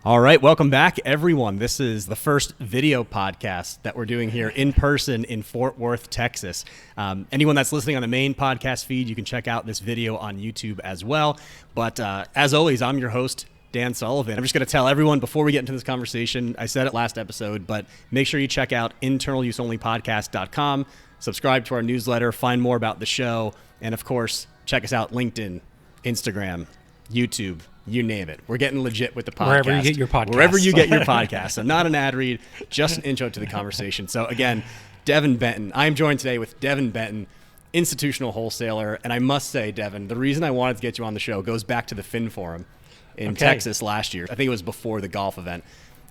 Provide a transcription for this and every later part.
All right, welcome back, everyone. This is the first video podcast that we're doing here in person in Fort Worth, Texas. Anyone that's listening on the main podcast feed, you can check out this video on YouTube as well. But as always, I'm your host, Dan Sullivan. I'm just going to tell everyone before we get into this conversation, I said it last episode, but make sure you check out internaluseonlypodcast.com, subscribe to our newsletter, find more about the show, and of course, check us out LinkedIn, Instagram, YouTube, you name it. We're getting legit with the podcast. Wherever you get your podcast. Wherever you get your podcast. So not an ad read, just an intro to the conversation. So again, Devin Benton. I am joined today with Devin Benton, institutional wholesaler. And I must say, Devin, the reason I wanted to get you on the show goes back to the Fin Forum in Texas last year. I think it was before the golf event.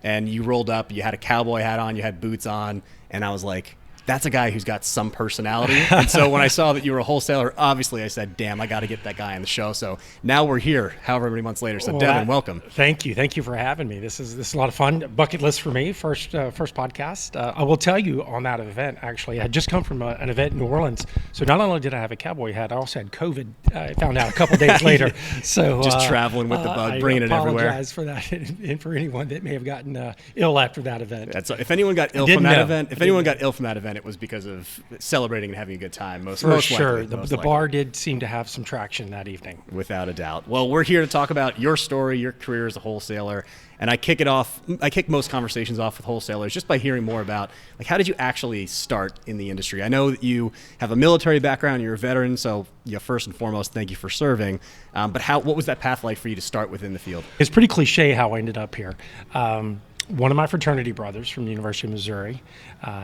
And you rolled up, you had a cowboy hat on, you had boots on, and I was like, that's a guy who's got some personality. And so when I saw that you were a wholesaler, obviously I said, damn, I got to get that guy on the show. So now we're here, however many months later. So Devin, welcome. Thank you for having me. This is a lot of fun. Bucket list for me, first podcast. I will tell you on that event, actually, I had just come from an event in New Orleans. So not only did I have a cowboy hat, I also had COVID. I found out a couple days later. So just traveling with the bug, bringing it everywhere. I apologize for that and for anyone that may have gotten ill after that event. If anyone got ill from that event, it was because of celebrating and having a good time. Most sure. The bar did seem to have some traction that evening. Without a doubt. Well, we're here to talk about your story, your career as a wholesaler. And I kick most conversations off with wholesalers just by hearing more about, like, how did you actually start in the industry? I know that you have a military background, you're a veteran, so first and foremost, thank you for serving. But what was that path like for you to start within the field? It's pretty cliche how I ended up here. One of my fraternity brothers from the University of Missouri,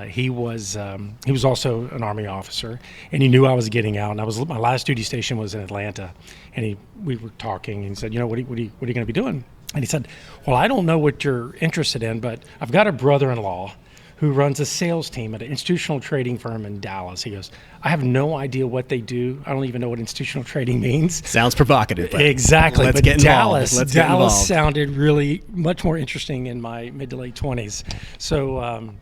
he was also an Army officer, and he knew I was getting out. And my last duty station was in Atlanta, and we were talking, and he said, what are you going to be doing? And he said, well, I don't know what you're interested in, but I've got a brother-in-law who runs a sales team at an institutional trading firm in Dallas. He goes, I have no idea what they do. I don't even know what institutional trading means. Sounds provocative. Exactly. Let's get involved. Dallas sounded really much more interesting in my mid to late 20s. So,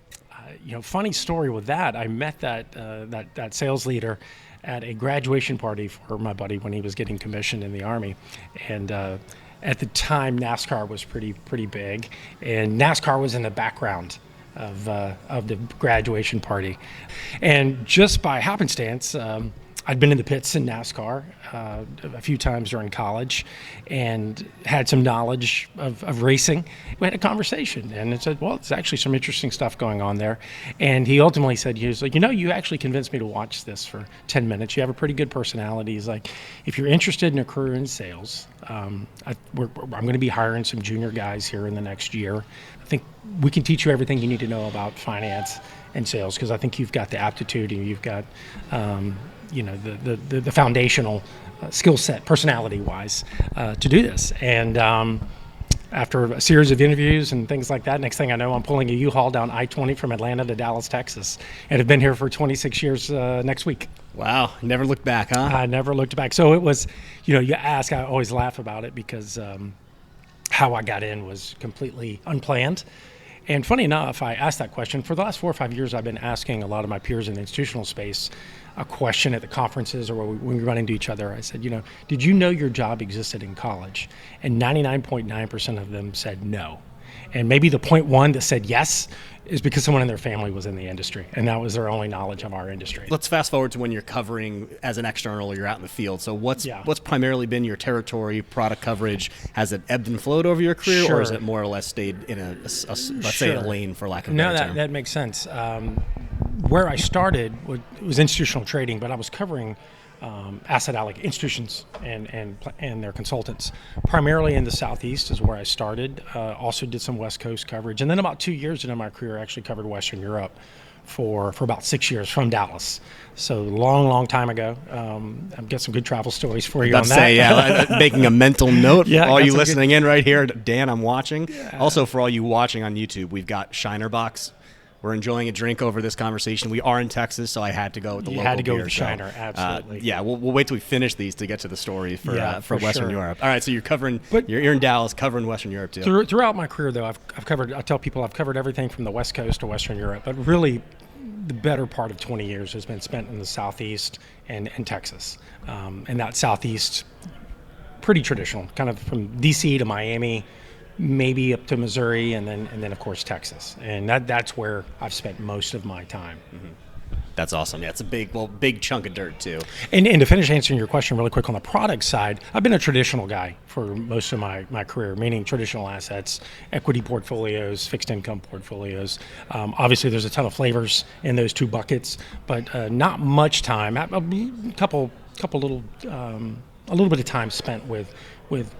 funny story with that. I met that sales leader at a graduation party for my buddy when he was getting commissioned in the Army. And at the time, NASCAR was pretty big. And NASCAR was in the background of the graduation party. And just by happenstance, I'd been in the pits in NASCAR a few times during college and had some knowledge of racing. We had a conversation, and it said, well, there's actually some interesting stuff going on there. And he ultimately said, he was like, you actually convinced me to watch this for 10 minutes. You have a pretty good personality. He's like, if you're interested in a career in sales, I'm going to be hiring some junior guys here in the next year. I think we can teach you everything you need to know about finance and sales, because I think you've got the aptitude and you've got the foundational skill set, personality-wise, to do this. And after a series of interviews and things like that, next thing I know, I'm pulling a U-Haul down I-20 from Atlanta to Dallas, Texas, and have been here for 26 years next week. Wow. Never looked back, huh? I never looked back. So it was, you ask, I always laugh about it because how I got in was completely unplanned. And funny enough, I asked that question. For the last 4 or 5 years, I've been asking a lot of my peers in the institutional space a question at the conferences or when we run into each other. I said, did you know your job existed in college? And 99.9% of them said no. And maybe the 0.1 that said yes is because someone in their family was in the industry, and that was their only knowledge of our industry. Let's fast forward to when you're covering as an external, you're out in the field. So what's primarily been your territory, product coverage? Has it ebbed and flowed over your career, Sure. or has it more or less stayed in let's say a lane, for lack of a better term? No, that makes sense. Where I started was institutional trading, but I was covering asset allocation institutions and their consultants. Primarily in the Southeast is where I started. Also did some West Coast coverage, and then about 2 years into my career, I actually covered Western Europe for about 6 years from Dallas. So long time ago. I've got some good travel stories for you on that. Making a mental note for all you listening in right here. Dan, I'm watching. Yeah. Also, for all you watching on YouTube, we've got Shiner Box. We're enjoying a drink over this conversation. We are in Texas, so I had to go with the local beer. You had to go with Shiner, absolutely. We'll wait till we finish these to get to the story for Western Europe. All right, so you're in Dallas, covering Western Europe too. Throughout my career, though, I tell people I've covered everything from the West Coast to Western Europe, but really the better part of 20 years has been spent in the Southeast and Texas. And that Southeast, pretty traditional, kind of from D.C. to Miami, maybe up to Missouri, and then of course Texas, and that's where I've spent most of my time. That's awesome. Yeah, it's a big chunk of dirt too. And to finish answering your question really quick on the product side, I've been a traditional guy for most of my career, meaning traditional assets, equity portfolios, fixed income portfolios. Obviously, there's a ton of flavors in those two buckets, but not much time. A little bit of time spent with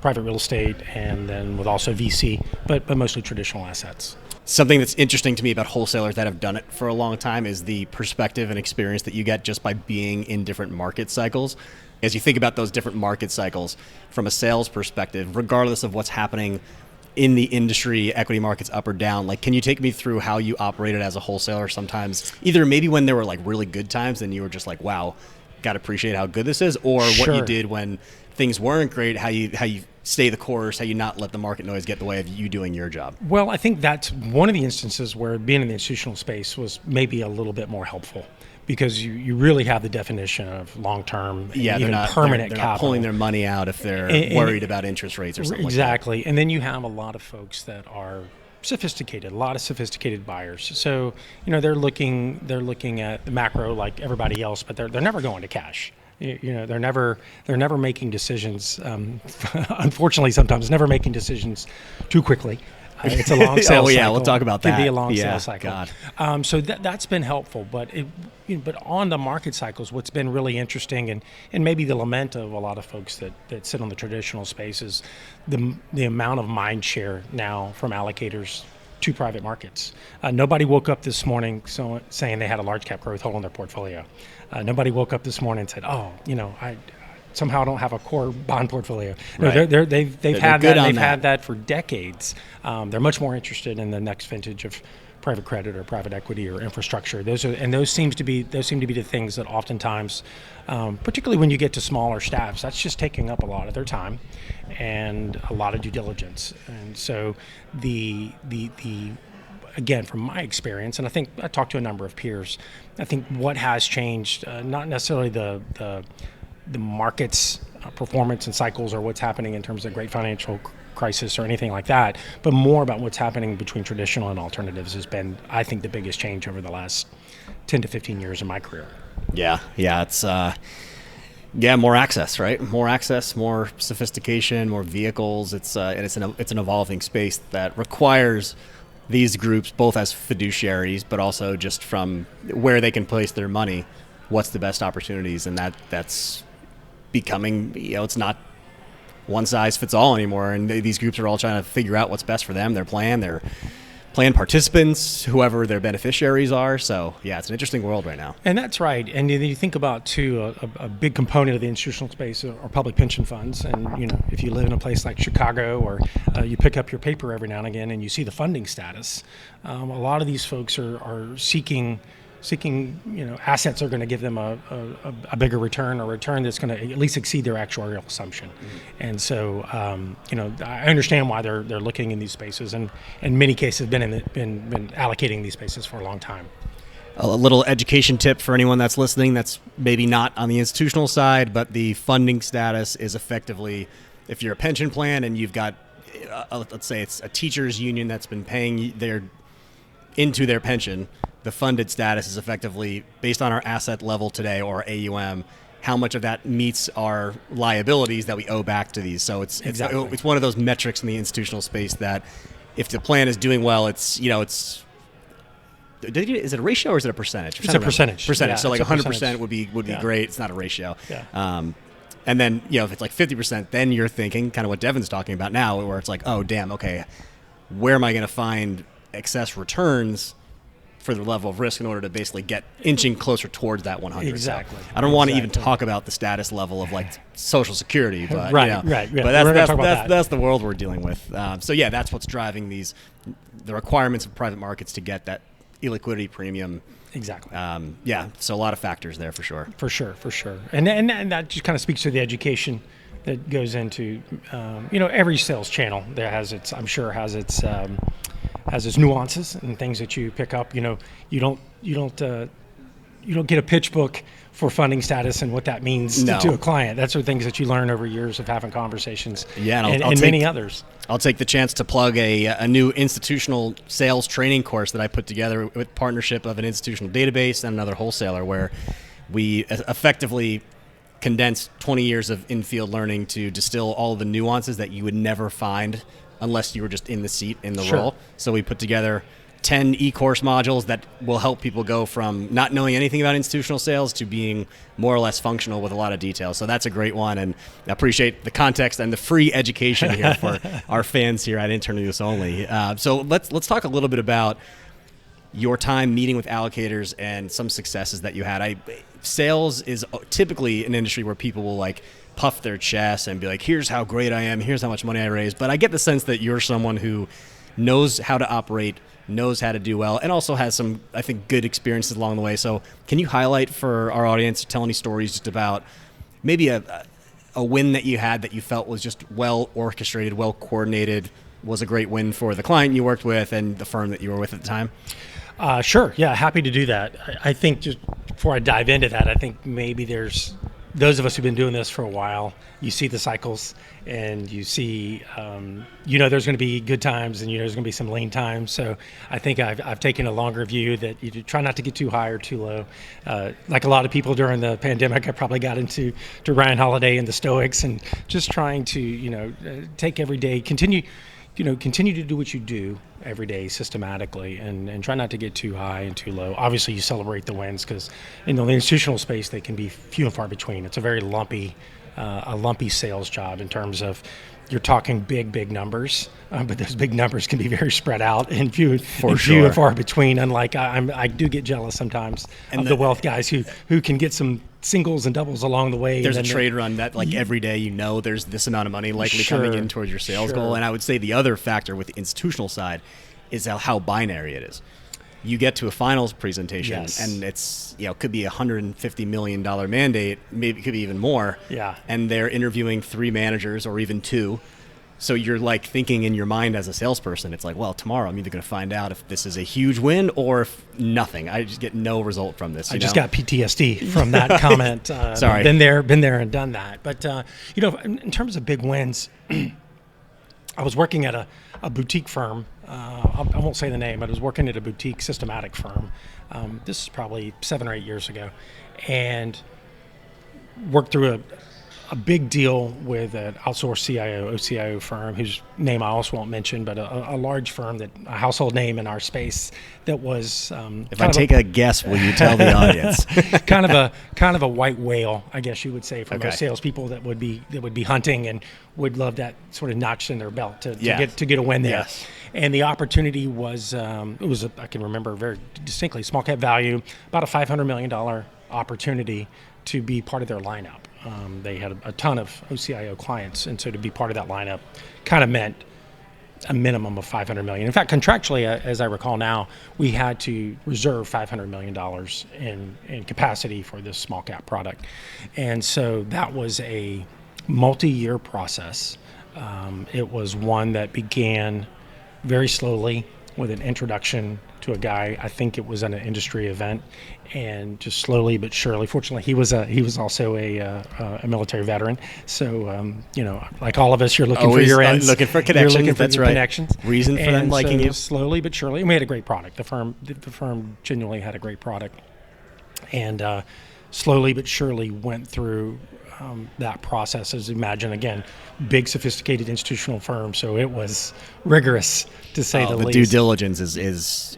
private real estate, and then with also VC, but mostly traditional assets. Something that's interesting to me about wholesalers that have done it for a long time is the perspective and experience that you get just by being in different market cycles. As you think about those different market cycles from a sales perspective, regardless of what's happening in the industry, equity markets up or down, like, can you take me through how you operated as a wholesaler sometimes, either maybe when there were like really good times and you were just like, wow, got to appreciate how good this is, or what you did when things weren't great, how you stay the course, how you not let the market noise get in the way of you doing your job? Well, I think that's one of the instances where being in the institutional space was maybe a little bit more helpful, because you really have the definition of long-term, even permanent they're capital. not pulling their money out if they're worried about interest rates or something exactly. like that. And then you have a lot of folks that are sophisticated, a lot of sophisticated buyers. So, they're looking at the macro like everybody else, but they're never going to cash. They're never making decisions. Unfortunately, sometimes never making decisions too quickly. It's a long sales cycle. Oh yeah, we'll talk about that. It can be a long sales cycle. God. So that's been helpful. But but on the market cycles, what's been really interesting, and maybe the lament of a lot of folks that sit on the traditional space, is the amount of mind share now from allocators to private markets. Nobody woke up this morning saying they had a large cap growth hole in their portfolio. Nobody woke up this morning and said, I somehow don't have a core bond portfolio. Right. No, they've had that. They've had that for decades. They're much more interested in the next vintage of private credit or private equity or infrastructure. Those seem to be the things that oftentimes, particularly when you get to smaller staffs, that's just taking up a lot of their time and a lot of due diligence. And so the again, from my experience, and I think I talked to a number of peers, I think what has changed, not necessarily the market's performance and cycles or what's happening in terms of great financial crisis or anything like that, but more about what's happening between traditional and alternatives has been, I think, the biggest change over the last 10 to 15 years of my career. Yeah, it's more access, right? More access, more sophistication, more vehicles. It's an evolving space that requires these groups, both as fiduciaries, but also just from where they can place their money, what's the best opportunities, and that's becoming, it's not one size fits all anymore, and these groups are all trying to figure out what's best for them, their plan participants, whoever their beneficiaries are. So yeah, it's an interesting world right now. And that's right. And then you think about too, a big component of the institutional space are public pension funds. And if you live in a place like Chicago, or you pick up your paper every now and again and you see the funding status, a lot of these folks are seeking assets are going to give them a bigger return, or return that's going to at least exceed their actuarial assumption. Mm-hmm. And so, I understand why they're looking in these spaces, and in many cases been allocating these spaces for a long time. A little education tip for anyone that's listening that's maybe not on the institutional side, but the funding status is effectively, if you're a pension plan and you've got, let's say it's a teachers union that's been paying into their pension, the funded status is effectively based on our asset level today, or AUM, how much of that meets our liabilities that we owe back to these. So it's one of those metrics in the institutional space that if the plan is doing well, is it a ratio or is it a percentage? It's a percentage. Yeah, so like 100% would be great. It's not a ratio. Yeah. And then, if it's like 50%, then you're thinking kind of what Devin's talking about now, where it's like, oh, damn, okay, where am I going to find excess returns for the level of risk in order to basically get inching closer towards that 100. Exactly. So I don't want to even talk about the status level of like Social Security, but right. But that's the world we're dealing with. So yeah, that's what's driving the requirements of private markets to get that illiquidity premium. Exactly. So a lot of factors there for sure. For sure. And that just kind of speaks to the education that goes into every sales channel. There has its nuances and things that you pick up. You don't get a pitch book for funding status and what that means to a client. That's the things that you learn over years of having conversations. Yeah, and many others. I'll take the chance to plug a new institutional sales training course that I put together with partnership of an institutional database and another wholesaler, where we effectively condensed 20 years of in-field learning to distill all of the nuances that you would never find unless you were just in the seat in the role. So we put together 10 e-course modules that will help people go from not knowing anything about institutional sales to being more or less functional with a lot of detail. So that's a great one, and I appreciate the context and the free education here for our fans here at Intern Use Only. So let's talk a little bit about your time meeting with allocators and some successes that you had. Sales is typically an industry where people will like puff their chest and be like, here's how great I am, here's how much money I raised. But I get the sense that you're someone who knows how to operate, knows how to do well, and also has some, I think, good experiences along the way. So can you highlight for our audience, tell any stories just about maybe a win that you had that you felt was just well orchestrated, well coordinated, was a great win for the client you worked with and the firm that you were with at the time? Sure. Yeah, happy to do that. I think just before I dive into that, I think maybe there's those of us who've been doing this for a while, you see the cycles and you see, there's going to be good times and there's going to be some lean times. So I think I've taken a longer view that you try not to get too high or too low. Like a lot of people during the pandemic, I probably got into Ryan Holiday and the Stoics and just trying to, take every day, continue to do what you do every day systematically and try not to get too high and too low. Obviously, you celebrate the wins because in the institutional space, they can be few and far between. It's a very lumpy sales job in terms of you're talking big numbers, but those big numbers can be very spread out and few and far between. Unlike I do get jealous sometimes of the wealth guys who can get some singles and doubles along the way. There's a trade run that every day there's this amount of money likely coming in towards your sales goal. And I would say the other factor with the institutional side is how binary it is. You get to a finals presentation and it's could be $150 million mandate, maybe it could be even more. Yeah. And they're interviewing 3 managers or even 2. So you're like thinking in your mind as a salesperson, it's like, well, tomorrow I'm either going to find out if this is a huge win or if nothing. I just get no result from this. I just got PTSD from that comment. Sorry. Been there and done that. But, in terms of big wins, I was working at a boutique firm. I won't say the name, but I was working at a boutique systematic firm. This is probably 7 or 8 years ago. And worked through a big deal with an outsourced CIO, OCIO firm, whose name I also won't mention, but a large firm, a household name in our space that was. If I take a guess, will you tell the audience? kind of a white whale, I guess you would say, for most salespeople that would be hunting and would love that sort of notch in their belt to get a win there. Yes. And the opportunity was I can remember very distinctly, small cap value, about a $500 million opportunity to be part of their lineup. They had a ton of OCIO clients, and so to be part of that lineup kind of meant a minimum of $500 million. In fact, contractually, as I recall now, we had to reserve $500 million in capacity for this small cap product. And so that was a multi-year process. It was one that began very slowly with an introduction to a guy. I think it was at an industry event, and just slowly but surely. Fortunately, he was also a military veteran. So like all of us, you're looking for your ends, looking for connections. You're looking for That's your right. Connections. Reason for them liking you. Slowly but surely, and we had a great product. The firm genuinely had a great product, and slowly but surely went through that process. As you imagine, again, big, sophisticated institutional firm, so it was rigorous to say the least. The due diligence is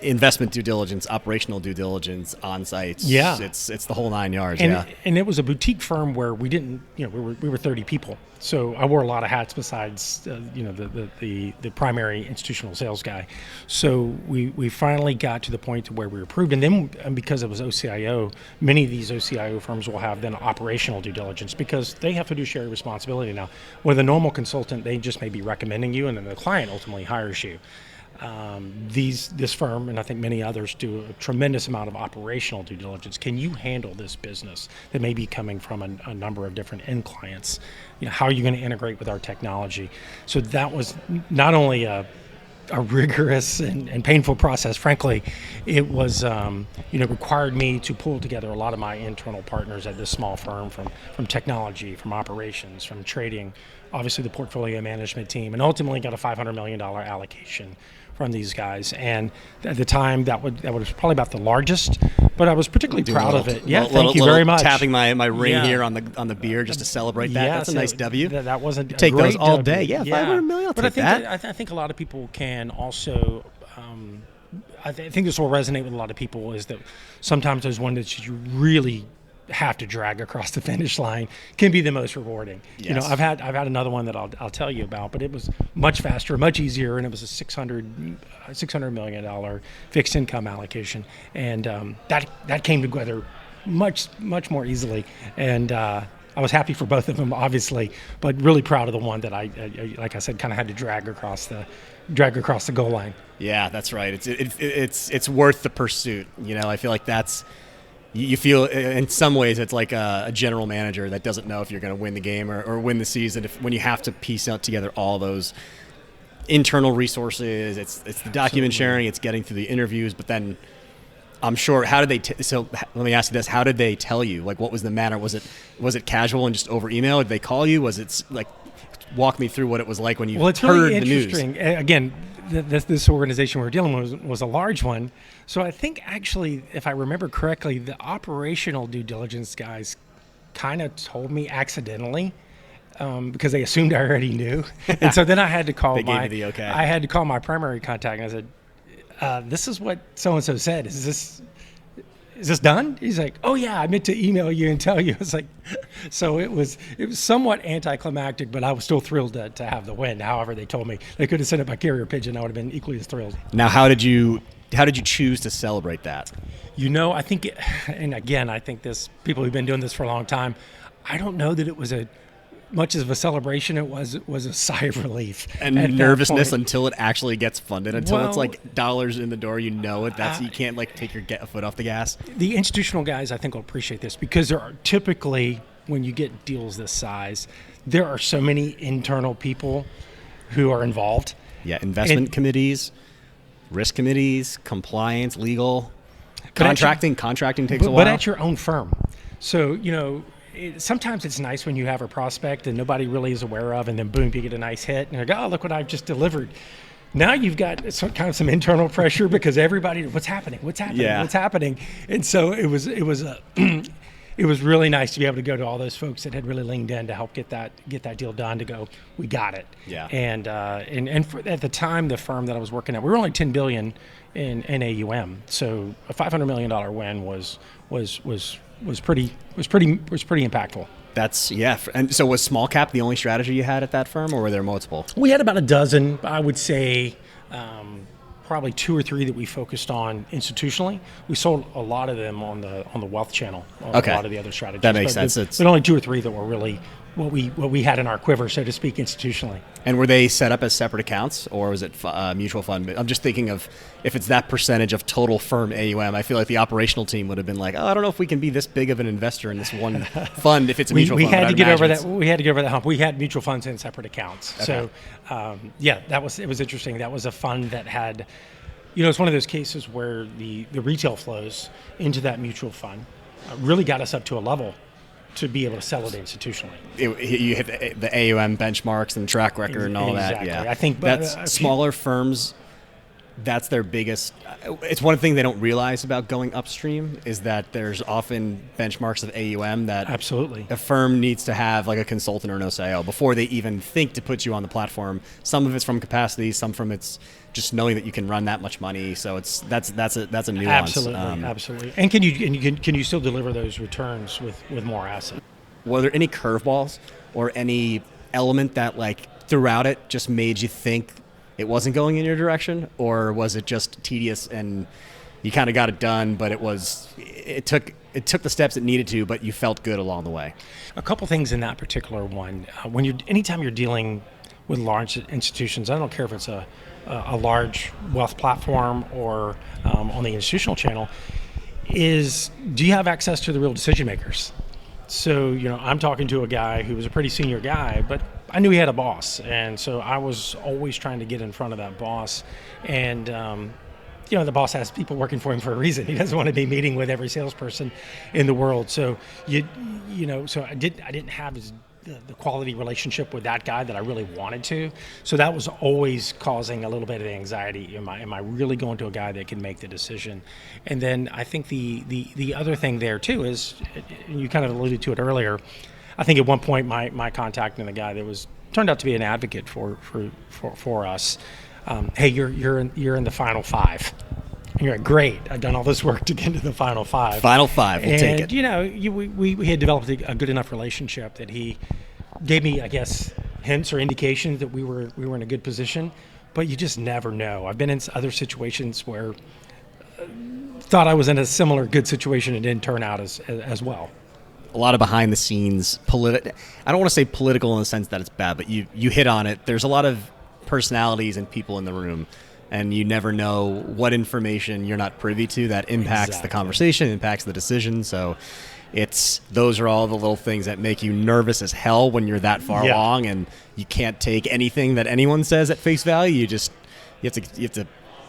investment due diligence, operational due diligence, on-site. Yeah. It's the whole 9 yards. And it was a boutique firm where we didn't, we were 30 people. So I wore a lot of hats besides, the primary institutional sales guy. So we finally got to the point to where we were approved. And then because it was OCIO, many of these OCIO firms will have then operational due diligence because they have fiduciary responsibility now. With a normal consultant, they just may be recommending you, and then the client ultimately hires you. This firm, and I think many others, do a tremendous amount of operational due diligence. Can you handle this business that may be coming from a number of different end clients? How are you going to integrate with our technology? So that was not only a a rigorous and painful process. Frankly, it was required me to pull together a lot of my internal partners at this small firm from technology, from operations, from trading, obviously the portfolio management team, and ultimately got a $500 million allocation from these guys. And at the time, that was probably about the largest, but I was particularly proud of it. Yeah, thank you very much. Tapping my ring here on the beer just to celebrate that. That's a nice W. That wasn't take those all W. day. Yeah, $500 million. But I think a lot of people can also. I think this will resonate with a lot of people. Is that sometimes those ones that you really have to drag across the finish line can be the most rewarding. Yes. I've had another one that I'll tell you about, but it was much faster, much easier, and it was a $600 million fixed income allocation, and that came together much more easily, and I was happy for both of them, obviously, but really proud of the one that I like I said, kind of had to drag across the goal line. Yeah, that's right. It's worth the pursuit. I feel like that's. You feel in some ways it's like a general manager that doesn't know if you're going to win the game or win the season. When you have to piece out together all those internal resources, it's the document sharing, it's getting through the interviews. But then I'm sure, how did they? So let me ask you this: how did they tell you? Like, what was the manner? Was it casual and just over email? Did they call you? Was it like, walk me through what it was like when you it's heard really the news? Interesting. Again, this organization we're dealing with was a large one. So I think actually, if I remember correctly, the operational due diligence guys kind of told me accidentally because they assumed I already knew. And so then I had to call gave you the okay. I had to call my primary contact and I said, this is what so-and-so said. Is this done? He's like, oh yeah, I meant to email you and tell you. It's like, so it was somewhat anticlimactic, but I was still thrilled to have the win. However, they told me they could have sent it by carrier pigeon. I would have been equally as thrilled. Now, how did you choose to celebrate that? I think, and again, I think people who've been doing this for a long time, I don't know that it was much of a celebration. It was a sigh of relief and nervousness until it actually gets funded, until it's like dollars in the door. You can't like take your foot off the gas. The institutional guys, I think, will appreciate this because there are typically, when you get deals this size, there are so many internal people who are involved. Yeah, investment committees, risk committees, compliance, legal, contracting takes a while. But at your own firm. So, sometimes it's nice when you have a prospect and nobody really is aware of, and then boom, you get a nice hit, and you're like, oh, look what I've just delivered. Now you've got some internal pressure because everybody, what's happening? Yeah. What's happening? And so it was it was really nice to be able to go to all those folks that had really leaned in to help get that deal done. To go, we got it. Yeah. And at the time, the firm that I was working at, we were only $10 billion in AUM. So a $500 million win was pretty impactful. That's And so was small cap the only strategy you had at that firm, or were there multiple? We had about a dozen, I would say. Probably 2 or 3 that we focused on institutionally. We sold a lot of them on the wealth channel. Okay. A lot of the other strategies. That makes sense. But only 2 or 3 that were really what we had in our quiver, so to speak, institutionally. And were they set up as separate accounts, or was it mutual fund? I'm just thinking of if it's that percentage of total firm AUM. I feel like the operational team would have been like, oh, I don't know if we can be this big of an investor in this one fund if it's a mutual fund. We had to get over that. We had to get over that hump. We had mutual funds in separate accounts. Okay. So, it was interesting. That was a fund that had, it's one of those cases where the retail flows into that mutual fund really got us up to a level to be able to sell it institutionally. You hit the AUM benchmarks and track record and all exactly. that. Yeah, I think that's smaller firms. That's their biggest. It's one thing they don't realize about going upstream is that there's often benchmarks of AUM that absolutely a firm needs to have like a consultant or an OCIO before they even think to put you on the platform. Some of it's from capacity, some from it's just knowing that you can run that much money. So that's a nuance. Absolutely. And can you still deliver those returns with more assets? Were there any curveballs or any element that like throughout it just made you think it wasn't going in your direction, or was it just tedious and you kind of got it done, but it took the steps it needed to, but you felt good along the way? A couple things in that particular one. Anytime you're dealing with large institutions, I don't care if it's a large wealth platform or on the institutional channel, do you have access to the real decision makers? So, I'm talking to a guy who was a pretty senior guy, but I knew he had a boss, and so I was always trying to get in front of that boss. And the boss has people working for him for a reason. He doesn't want to be meeting with every salesperson in the world. So so I didn't have the quality relationship with that guy that I really wanted to. So that was always causing a little bit of anxiety. Am I really going to a guy that can make the decision? And then I think the other thing there too is, and you kind of alluded to it earlier, I think at one point my contact and the guy that turned out to be an advocate for us. Hey, you're in the final five. And you're like, great. I've done all this work to get into the final five. Final five, we'll take it. We had developed a good enough relationship that he gave me, I guess, hints or indications that we were in a good position. But you just never know. I've been in other situations where thought I was in a similar good situation and didn't turn out as well. A lot of behind the scenes I don't want to say political in the sense that it's bad, but you hit on it. There's a lot of personalities and people in the room, and you never know what information you're not privy to that impacts the conversation, impacts the decision. So those are all the little things that make you nervous as hell when you're that far along, and you can't take anything that anyone says at face value. You have to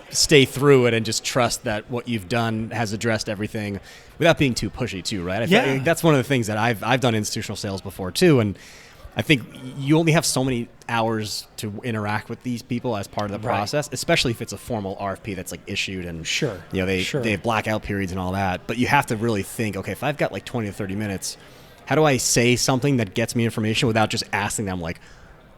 stay through it and just trust that what you've done has addressed everything without being too pushy too, right? I feel like that's one of the things that I've done institutional sales before too, and I think you only have so many hours to interact with these people as part of the process, especially if it's a formal RFP that's like issued and they have blackout periods and all that. But you have to really think, okay, if I've got like 20 to 30 minutes, how do I say something that gets me information without just asking them like,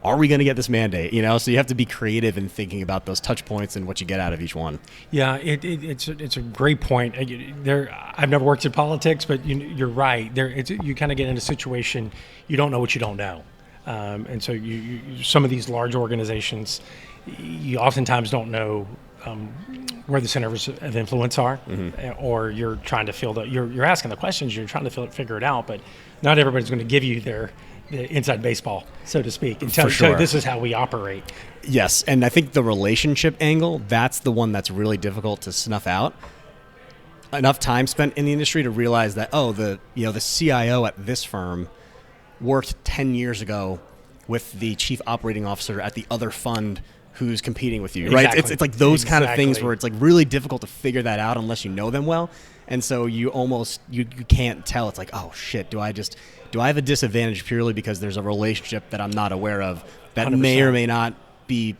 are we going to get this mandate? So you have to be creative in thinking about those touch points and what you get out of each one. Yeah, it's a great point. I've never worked in politics, but you're right. You kind of get in a situation, you don't know what you don't know. And so some of these large organizations, you oftentimes don't know where the centers of influence are, or you're trying to you're asking the questions, you're trying to figure it out, but not everybody's going to give you the inside baseball, so to speak, and tell you this is how we operate. Yes, and I think the relationship angle, that's the one that's really difficult to snuff out. Enough time spent in the industry to realize that, the CIO at this firm worked 10 years ago with the chief operating officer at the other fund who's competing with you, right? It's like those kind of things where it's like really difficult to figure that out unless you know them well. And so you can't tell. It's like, oh shit, do I have a disadvantage purely because there's a relationship that I'm not aware of that 100%. May or may not be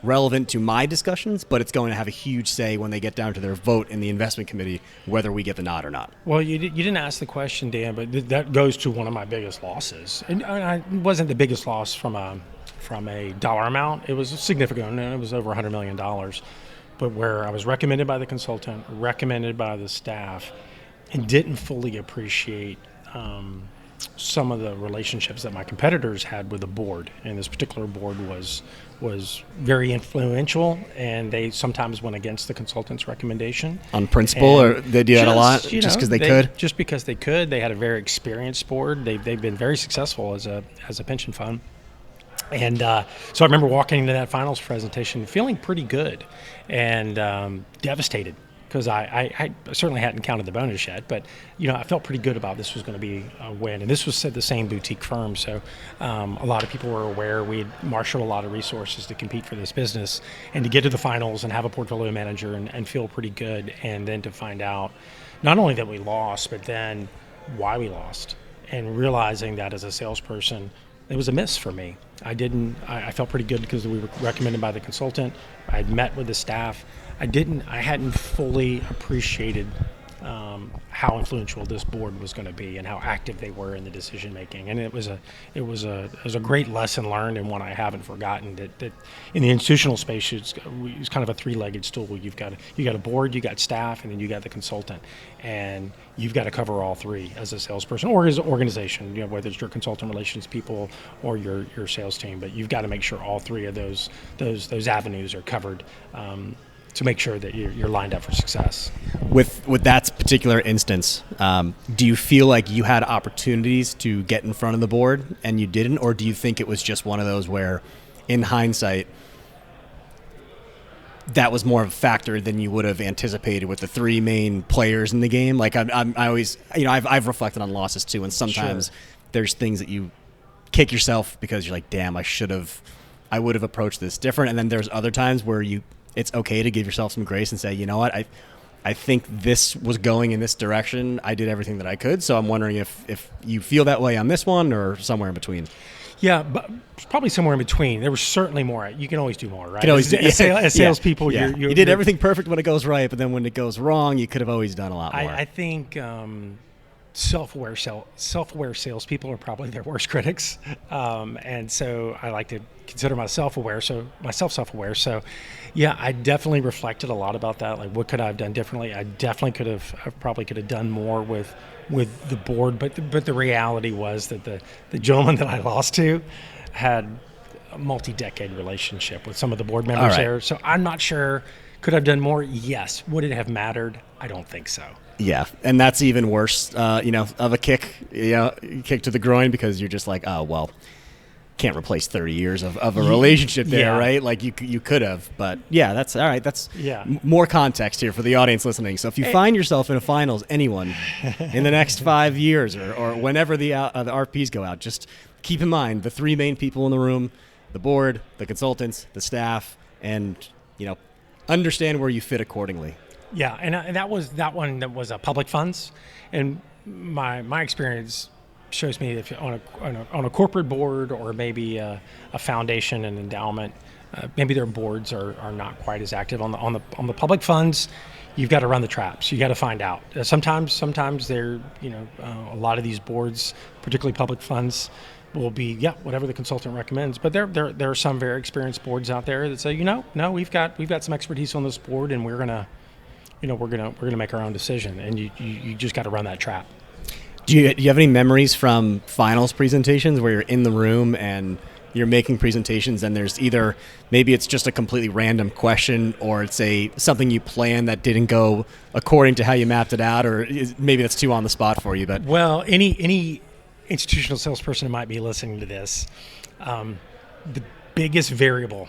relevant to my discussions, but it's going to have a huge say when they get down to their vote in the investment committee whether we get the nod or not. Well, you didn't ask the question, Dan, but that goes to one of my biggest losses. And it wasn't the biggest loss from a dollar amount. It was significant. It was over $100 million. But where I was recommended by the consultant, recommended by the staff, and didn't fully appreciate some of the relationships that my competitors had with the board. And this particular board was very influential, and they sometimes went against the consultant's recommendation. On principle, or they do that a lot just because they could? Just because they could. They had a very experienced board. They've been very successful as a pension fund. And so I remember walking into that finals presentation feeling pretty good and devastated, because I certainly hadn't counted the bonus yet, but I felt pretty good about this was going to be a win. And this was the same boutique firm, so a lot of people were aware. We had marshaled a lot of resources to compete for this business and to get to the finals and have a portfolio manager and feel pretty good, and then to find out not only that we lost, but then why we lost, and realizing that as a salesperson, it was a miss for me. I felt pretty good because we were recommended by the consultant. I'd met with the staff. I hadn't fully appreciated how influential this board was going to be and how active they were in the decision making. And it was a great lesson learned, and one I haven't forgotten. That in the institutional space, it's kind of a three-legged stool. You've got a board, you got staff, and then you got the consultant, and you've got to cover all three as a salesperson or as an organization. Whether it's your consultant relations people or your sales team, but you've got to make sure all three of those avenues are covered. To make sure that you're lined up for success. With that particular instance, do you feel like you had opportunities to get in front of the board and you didn't, or do you think it was just one of those where, in hindsight, that was more of a factor than you would have anticipated with the three main players in the game? Like I always, I've reflected on losses too, and sometimes there's things that you kick yourself because you're like, damn, I would have approached this different. And then there's other times where it's okay to give yourself some grace and say, you know what, I think this was going in this direction. I did everything that I could. So I'm wondering if you feel that way on this one or somewhere in between. Yeah, but probably somewhere in between. There was certainly more. You can always do more, right? You can always do, as salespeople, yeah. You did everything perfect when it goes right, but then when it goes wrong, you could have always done a lot more. I think self-aware salespeople are probably their worst critics, and so I like to consider myself self-aware. So, yeah, I definitely reflected a lot about that. Like, what could I have done differently? I definitely probably could have done more with the board, but the reality was that the gentleman that I lost to had a multi-decade relationship with some of the board members there. So I'm not sure. Could I have done more? Yes. Would it have mattered? I don't think so. Yeah, and that's even worse, of a kick, kick to the groin, because you're just like, oh, well, can't replace 30 years of a relationship there, right? Like you could have, but yeah, that's all right. That's more context here for the audience listening. So if you find yourself in a finals, anyone in the next 5 years or whenever the RFPs go out, just keep in mind the three main people in the room: the board, the consultants, the staff, and understand where you fit accordingly. Yeah, and that was public funds, and my experience shows me if on a corporate board or maybe a foundation and endowment, maybe their boards are not quite as active on the public funds. You've got to run the traps. You got to find out. Sometimes they're a lot of these boards, particularly public funds, will be whatever the consultant recommends. But there are some very experienced boards out there that say no, we've got some expertise on this board, and we're gonna make our own decision, and you just got to run that trap. Do you have any memories from finals presentations where you're in the room and you're making presentations and there's either maybe it's just a completely random question or it's something you planned that didn't go according to how you mapped it out, or maybe that's too on the spot for you? But well, any institutional salesperson who might be listening to this, the biggest variable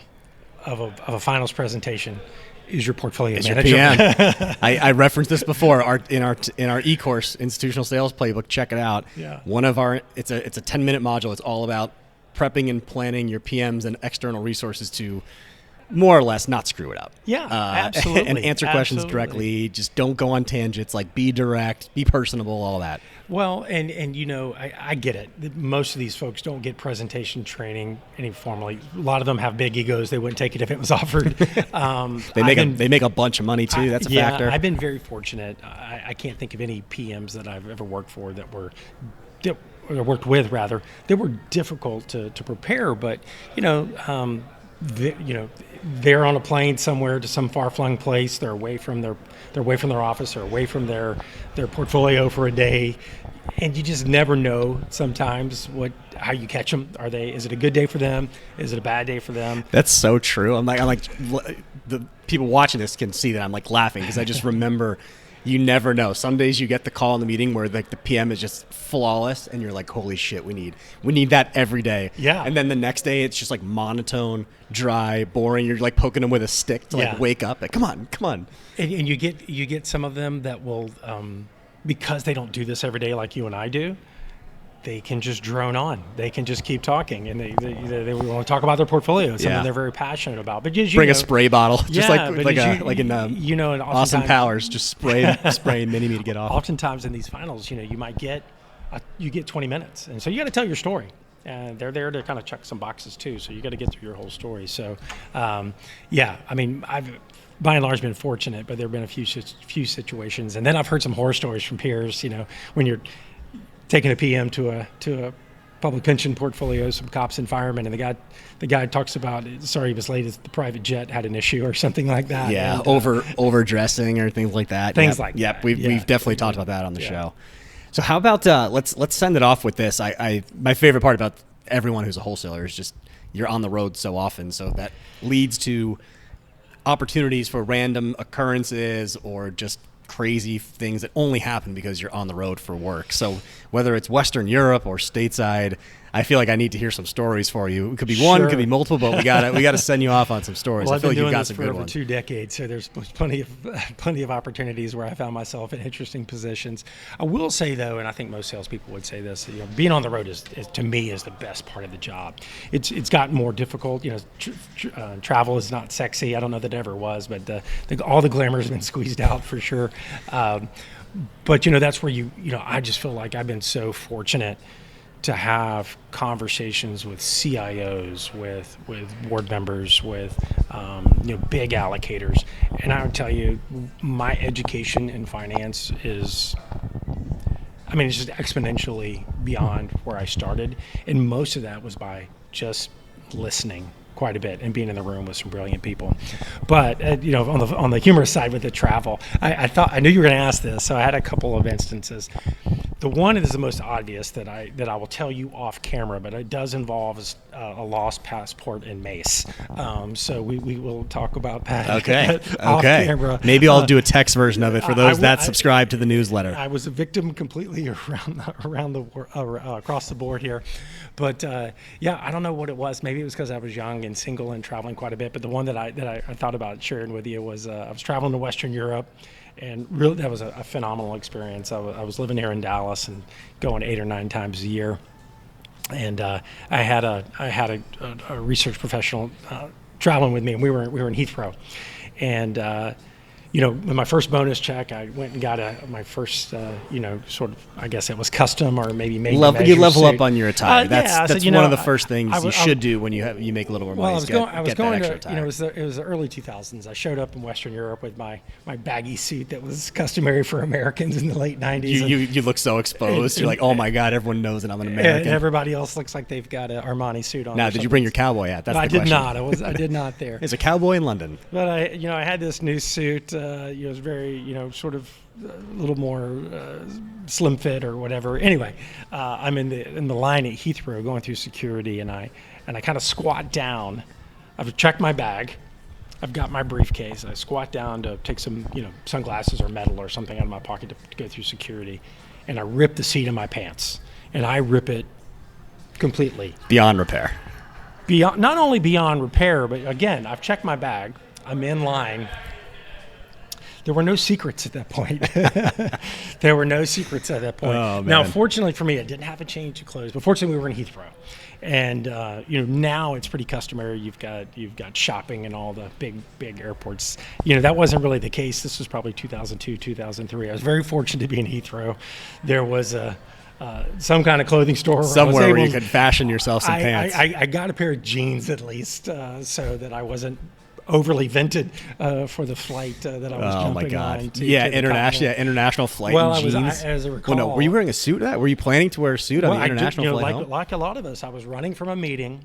of a finals presentation is your portfolio manager. Your PM. I referenced this before. In our e-course, Institutional Sales Playbook. Check it out. Yeah. It's a 10-minute module. It's all about prepping and planning your PMs and external resources to more or less not screw it up. Yeah, absolutely. And answer questions directly. Just don't go on tangents. Like, be direct, be personable, all that. Well, and I get it. Most of these folks don't get presentation training any formally. A lot of them have big egos. They wouldn't take it if it was offered. They make a bunch of money too. That's a factor. I've been very fortunate. I can't think of any PMs that I've ever worked for that worked with rather. They were difficult to prepare, but they're on a plane somewhere to some far-flung place. They're away from their office or away from their portfolio for a day, and you just never know sometimes how you catch them. Is it a good day for them? Is it a bad day for them? That's so true. I'm like the people watching this can see that I'm like laughing because I just remember. You never know. Some days you get the call in the meeting where the PM is just flawless, and you're like, "Holy shit, we need that every day." Yeah. And then the next day it's just like monotone, dry, boring. You're like poking them with a stick to wake up. Like, come on. And you get some of them that will, because they don't do this every day like you and I do. They can just drone on. They can just keep talking, and they want to talk about their portfolio, something they're very passionate about. But bring a spray bottle, just like in Austin Powers, just spray Mini-Me to get off. Oftentimes in these finals, you might get 20 minutes, and so you got to tell your story. And they're there to kind of check some boxes too, so you got to get through your whole story. So, I mean, I've by and large been fortunate, but there have been a few situations, and then I've heard some horror stories from peers. When you're taking a PM to a public pension portfolio, some cops and firemen, and the guy talks about, sorry he was late, the private jet had an issue or something like that. Yeah, and, overdressing or things like that. Yep, we've definitely talked about that on the show. So how about let's send it off with this. My favorite part about everyone who's a wholesaler is just you're on the road so often, so that leads to opportunities for random occurrences or just crazy things that only happen because you're on the road for work. So whether it's Western Europe or stateside, I feel like I need to hear some stories for you. It could be one, it could be multiple, but we got to send you off on some stories. Well, I feel I've been like you've doing got this some for good over ones. 2 decades, so there's plenty of opportunities where I found myself in interesting positions. I will say though, and I think most salespeople would say this, being on the road is to me is the best part of the job. It's gotten more difficult. Travel is not sexy. I don't know that it ever was, but all the glamour has been squeezed out for sure. But that's where I just feel like I've been so fortunate to have conversations with CIOs, with board members, with big allocators, and I would tell you, my education in finance is, it's just exponentially beyond where I started, and most of that was by just listening quite a bit and being in the room with some brilliant people. But on the humorous side with the travel, I knew you were going to ask this, so I had a couple of instances. The one is the most obvious that I will tell you off camera, but it does involve a lost passport and mace. So we will talk about that. Okay. Off camera. Maybe I'll do a text version of it for those that subscribe to the newsletter. I was a victim completely across the board here, but I don't know what it was. Maybe it was because I was young and single and traveling quite a bit. But the one that I thought about sharing with you was I was traveling to Western Europe. And really, that was a phenomenal experience. I was living here in Dallas and going 8 or 9 times a year. And I had a research professional traveling with me, and we were in Heathrow. And with my first bonus check, I went and got my first, sort of, I guess it was custom or maybe made to measure You level suit. up on your attire. That's one of the first things you should do when you make a little more money. I was going to, it was the early 2000s. I showed up in Western Europe with my baggy suit that was customary for Americans in the late 90s. You look so exposed. You're like, oh my God, everyone knows that I'm an American. And everybody else looks like they've got an Armani suit on. Now, did you bring your cowboy hat? That's the question. I did not there. It's a cowboy in London. But I had this new suit. It was very, sort of a little more slim fit or whatever. Anyway, I'm in the line at Heathrow going through security, and I kind of squat down. I've checked my bag. I've got my briefcase. I squat down to take some, sunglasses or metal or something out of my pocket to go through security, and I rip the seat of my pants, and I rip it completely. Beyond repair. Not only beyond repair, but again, I've checked my bag. I'm in line. There were no secrets at that point. There were no secrets at that point. Oh, man. Now, fortunately for me, I didn't have a change of clothes, but fortunately, we were in Heathrow, and now it's pretty customary. You've got shopping in all the big airports. That wasn't really the case. This was probably 2002, 2003. I was very fortunate to be in Heathrow. There was some kind of clothing store somewhere where you could fashion yourself some pants. I got a pair of jeans at least, so that I wasn't overly vented for the flight that I was jumping on. International flight and jeans. As I recall. Well, no, were you wearing a suit? Were you planning to wear a suit on the international flight home? Like a lot of us, I was running from a meeting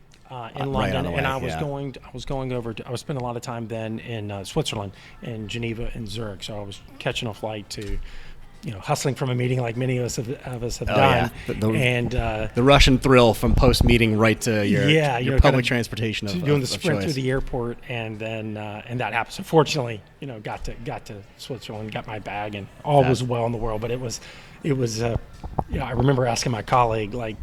in London, and I was going over to. I was spending a lot of time then in Switzerland, in Geneva and Zurich. So I was catching a flight to. Hustling from a meeting like many of us have done. Yeah. The Russian thrill from post-meeting right to your public transportation of doing the sprint choice. through the airport, and then and that happened. So fortunately, got to Switzerland, got my bag, and all was well in the world. But it was I remember asking my colleague, like,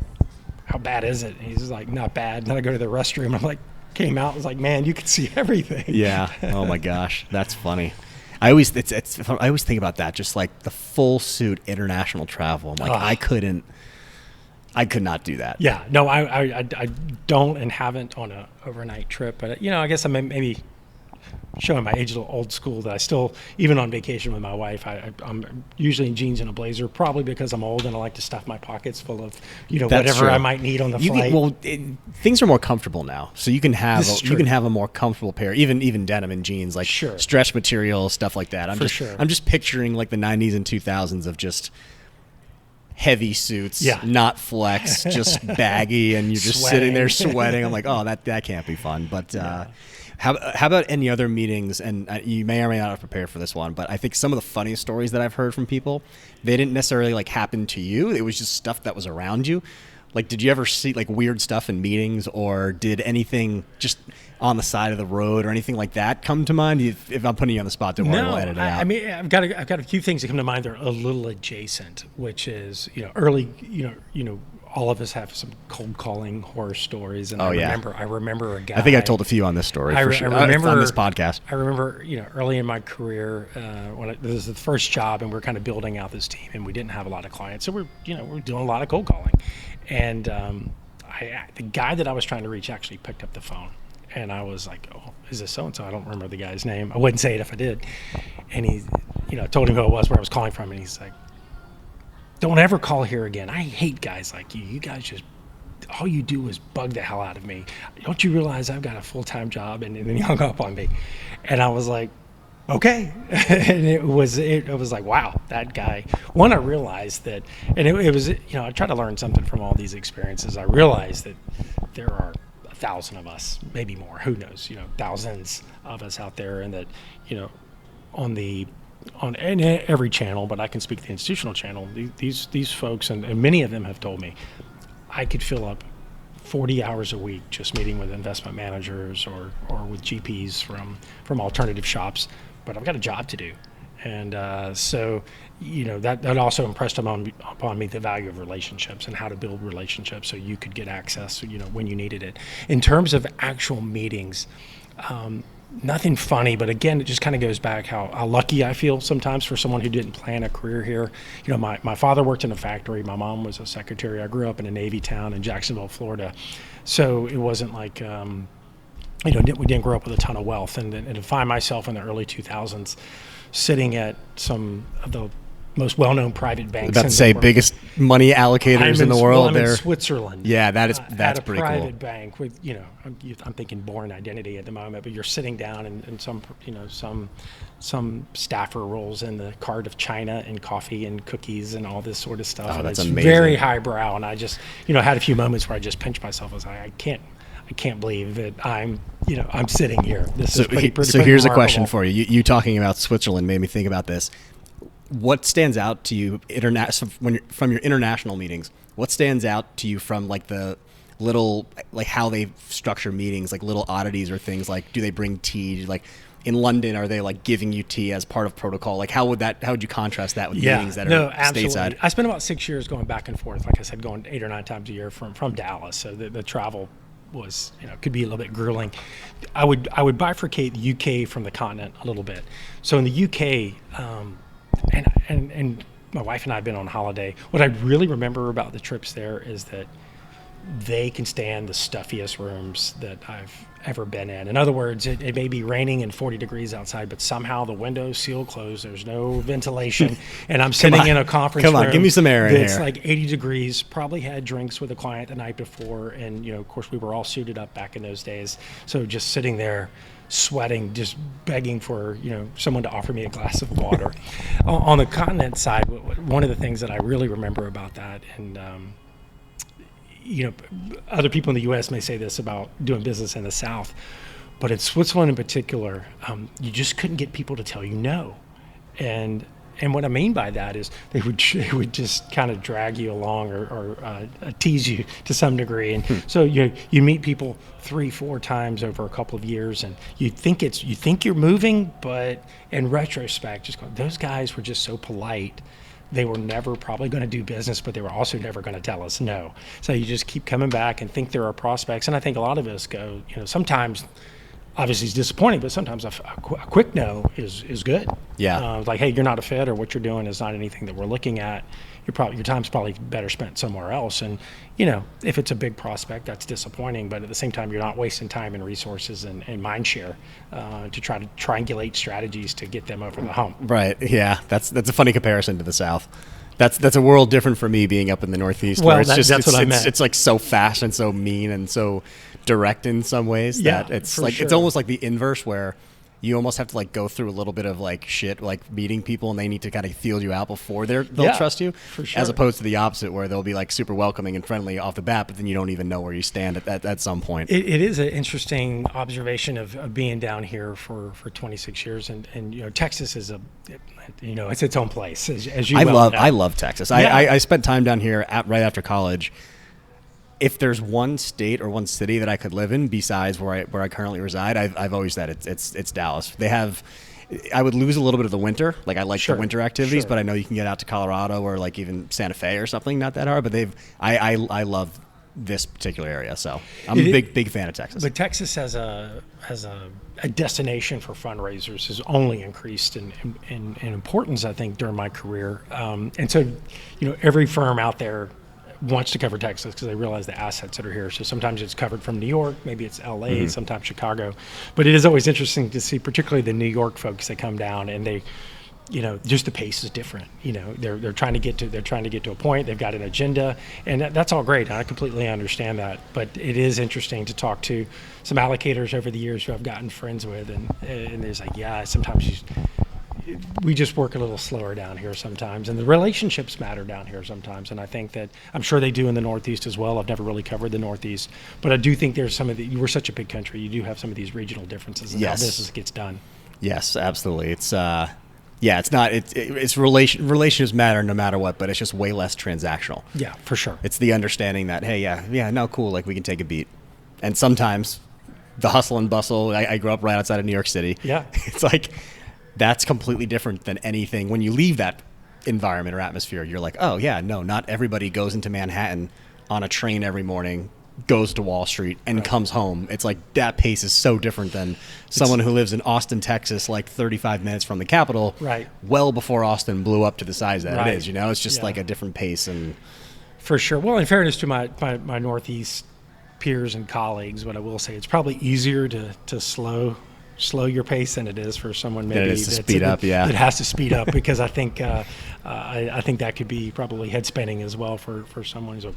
how bad is it? And he's like, not bad. And then I go to the restroom, and I'm like, came out, and was like, man, you could see everything. Yeah. Oh my gosh, that's funny. I always think about that, just like the full suit international travel. I'm like, I could not do that. Yeah, no, I don't and haven't on an overnight trip. But I guess I'm maybe showing my age a little old school that I still, even on vacation with my wife, I'm usually in jeans and a blazer, probably because I'm old and I like to stuff my pockets full of whatever I might need on the flight. Things are more comfortable now, so you can have a more comfortable pair, even denim and jeans, like stretch material, stuff like that. I'm just picturing like the 90s and 2000s of just heavy suits, not flex, just baggy, and you're just sitting there sweating. I'm like, oh, that can't be fun. But how about any other meetings? And you may or may not have prepared for this one, but I think some of the funniest stories that I've heard from people, they didn't necessarily like happen to you. It was just stuff that was around you. Like, did you ever see like weird stuff in meetings, or did anything just on the side of the road or anything like that come to mind? If I'm putting you on the spot, don't worry, we'll edit it out. I mean, I've got a few things that come to mind that are a little adjacent, which is early, all of us have some cold calling horror stories, and Oh, yeah. I remember a guy. I think I've told a few on this story for sure. I remember on this podcast. I remember, early in my career, this was the first job, and we're kind of building out this team, and we didn't have a lot of clients, so we're doing a lot of cold calling, and the guy that I was trying to reach actually picked up the phone, and I was like, "Oh, is this so and so?" I don't remember the guy's name. I wouldn't say it if I did, and he, told him who it was, where I was calling from, and he's like, "Don't ever call here again. I hate guys like you. You guys just, all you do is bug the hell out of me. Don't you realize I've got a full-time job?" And then he hung up on me. And I was like, okay. And it was like, wow, that guy. One, I realized that, and it was, I try to learn something from all these experiences. I realized that there are 1,000 of us, maybe more, who knows, thousands of us out there, and that, on every channel, but I can speak to the institutional channel, these folks, and many of them have told me, I could fill up 40 hours a week just meeting with investment managers or with GPs from alternative shops, but I've got a job to do. And so, that also impressed upon me the value of relationships and how to build relationships so you could get access, when you needed it. In terms of actual meetings, nothing funny, but again, it just kind of goes back how lucky I feel sometimes for someone who didn't plan a career here. My father worked in a factory. My mom was a secretary. I grew up in a Navy town in Jacksonville, Florida. So it wasn't like, we didn't grow up with a ton of wealth. And to find myself in the early 2000s sitting at some of the most well-known private banks. About to say biggest money allocators in the world. I'm in Switzerland. Yeah, that's pretty cool. At a private bank with, I'm thinking Born Identity at the moment, but you're sitting down and some staffer rolls in the cart of china and coffee and cookies and all this sort of stuff. Oh, and that's it's amazing. Very highbrow. And I just, had a few moments where I just pinched myself. I was like, I can't believe that I'm sitting here. This is pretty So here's remarkable. a question for you. You talking about Switzerland made me think about this. What stands out to you from your international meetings? What stands out to you from like the little, like how they structure meetings, like little oddities or things like, do they bring tea? Like in London, are they like giving you tea as part of protocol? Like how would you contrast that with meetings that are stateside? I spent about 6 years going back and forth, like I said, going 8 or 9 times a year from Dallas. So the travel was, could be a little bit grueling. I would bifurcate the UK from the continent a little bit. So in the UK, and my wife and I have been on holiday. What I really remember about the trips there is that they can stand the stuffiest rooms that I've ever been in. In other words, it may be raining and 40 degrees outside, but somehow the windows seal closed. There's no ventilation, and I'm sitting in a conference room. Come on, give me some air in here. It's like 80 degrees. Probably had drinks with a client the night before, and of course, we were all suited up back in those days. So just sitting there, sweating, just begging for someone to offer me a glass of water. On the continent side, one of the things that I really remember about that, and other people in the U.S. may say this about doing business in the South, but in Switzerland in particular, you just couldn't get people to tell you no. And what I mean by that is they would just kind of drag you along or tease you to some degree. And so you meet people 3-4 times over a couple of years, and you think you're moving, but in retrospect, those guys were just so polite. They were never probably going to do business, but they were also never going to tell us no. So you just keep coming back and think there are prospects. And I think a lot of us go, sometimes obviously it's disappointing, but sometimes a quick no is good. Yeah. Like, hey, you're not a fit, or what you're doing is not anything that we're looking at. Your time's probably better spent somewhere else. And, if it's a big prospect, that's disappointing. But at the same time, you're not wasting time and resources and mind share to try to triangulate strategies to get them over the hump. Right. Yeah. That's a funny comparison to the South. That's a world different for me being up in the Northeast. Well, where that's what I meant. It's like so fast and so mean and so direct in some ways that it's like, sure. It's almost like the inverse where you almost have to like go through a little bit of like shit, like meeting people, and they need to kind of feel you out before they'll trust you, for sure. As opposed to the opposite where they'll be like super welcoming and friendly off the bat, but then you don't even know where you stand at some point. It is an interesting observation of being down here for 26 years, and Texas is it's its own place, as you know. I love Texas. Yeah. I spent time down here right after college. If there's one state or one city that I could live in besides where I currently reside, I've always said it's Dallas. They have I would lose a little bit of the winter. Like I like Sure, the winter activities, sure. but I know you can get out to Colorado or like even Santa Fe or something. Not that hard, but I love this particular area. So I'm a big fan of Texas. But Texas as a destination for fundraisers has only increased in importance, I think, during my career. And so, every firm out there wants to cover Texas because they realize the assets that are here. So sometimes it's covered from New York, maybe it's LA, sometimes Chicago. But it is always interesting to see, particularly the New York folks that come down and they, just the pace is different. They're trying to get to a point. They've got an agenda, and that's all great. I completely understand that. But it is interesting to talk to some allocators over the years who I've gotten friends with, and there's like, yeah, sometimes we just work a little slower down here sometimes, and the relationships matter down here sometimes. And I think that I'm sure they do in the Northeast as well. I've never really covered the Northeast, but I do think there's we're such a big country. You do have some of these regional differences in how business gets done. Yes, absolutely. It's it's not. It's relationships matter no matter what, but it's just way less transactional. Yeah, for sure. It's the understanding that hey, no, cool. Like we can take a beat, and sometimes the hustle and bustle. I grew up right outside of New York City. Yeah, it's like that's completely different than anything. When you leave that environment or atmosphere, you're like, oh yeah, no, not everybody goes into Manhattan on a train every morning, goes to Wall Street, and comes home. It's like that pace is so different than someone who lives in Austin, Texas, like 35 minutes from the capital, right? Well before Austin blew up to the size that it is. It's just Yeah. like a different pace. And for sure. Well, in fairness to my Northeast peers and colleagues, what I will say, it's probably easier to slow your pace than it is for someone maybe it is to speed up. Yeah, it has to speed up because I think I think that could be probably head spinning as well for someone who's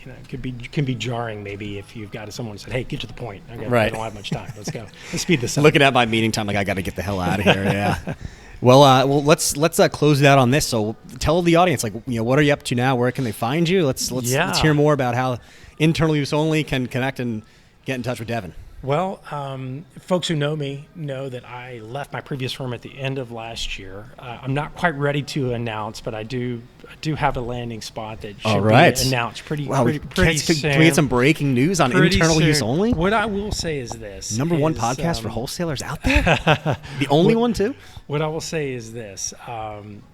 it can be jarring maybe if you've got someone who said, hey, get to the point. I don't have much time. Let's go. Let's speed this up. Looking at my meeting time, like I got to get the hell out of here. Yeah. Well, let's close it out on this. So tell the audience, like, what are you up to now? Where can they find you? Let's hear more about how internal use only can connect and get in touch with Devin. Well, folks who know me know that I left my previous firm at the end of last year. I'm not quite ready to announce, but I do have a landing spot that should be announced pretty soon. Can we get some breaking news on internal use only? What I will say is this. Number one podcast for wholesalers out there? The only one, too? What I will say is this.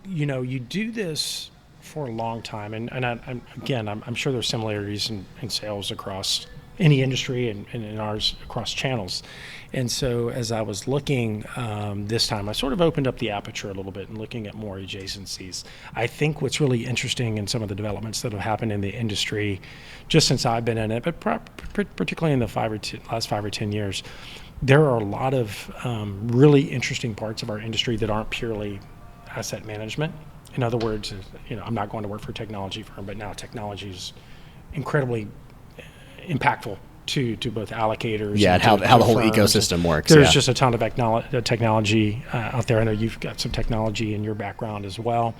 You do this for a long time, and I'm sure there's similarities in sales across any industry and in ours across channels. And so as I was looking this time, I sort of opened up the aperture a little bit and looking at more adjacencies. I think what's really interesting in some of the developments that have happened in the industry just since I've been in it, but particularly in the last 5 or 10 years, there are a lot of really interesting parts of our industry that aren't purely asset management. In other words, I'm not going to work for a technology firm, but now technology is incredibly impactful to both allocators. Yeah, and how the whole firms. Ecosystem works. There's just a ton of technology out there. I know you've got some technology in your background as well,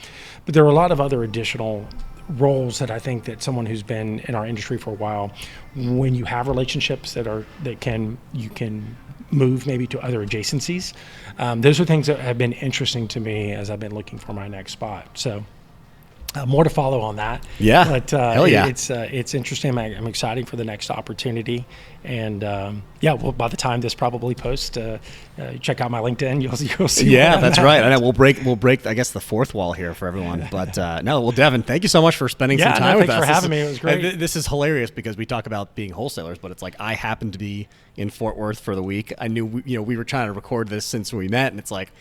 but there are a lot of other additional roles that I think that someone who's been in our industry for a while, when you have relationships you can move maybe to other adjacencies. Those are things that have been interesting to me as I've been looking for my next spot. So. More to follow on that. Yeah, but hell yeah. It's interesting. I'm excited for the next opportunity, and well, by the time this probably posts, check out my LinkedIn. You'll see. Yeah, that's right. I know we'll break. I guess the fourth wall here for everyone. But Devin, thank you so much for spending some time with us. Thanks for having me. It was great. This is hilarious because we talk about being wholesalers, but it's like I happen to be in Fort Worth for the week. I knew we were trying to record this since we met, and it's like,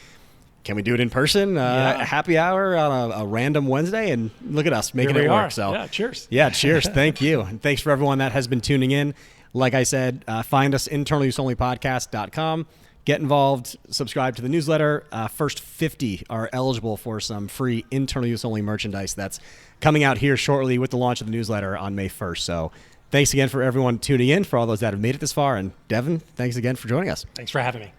can we do it in person? A happy hour on a random Wednesday, and look at us making it work. So cheers. Yeah, cheers. Thank you. And thanks for everyone that has been tuning in. Like I said, find us internaluseonlypodcast.com. Get involved, subscribe to the newsletter. First 50 are eligible for some free internal use only merchandise that's coming out here shortly with the launch of the newsletter on May 1st. So thanks again for everyone tuning in, for all those that have made it this far. And Devin, thanks again for joining us. Thanks for having me.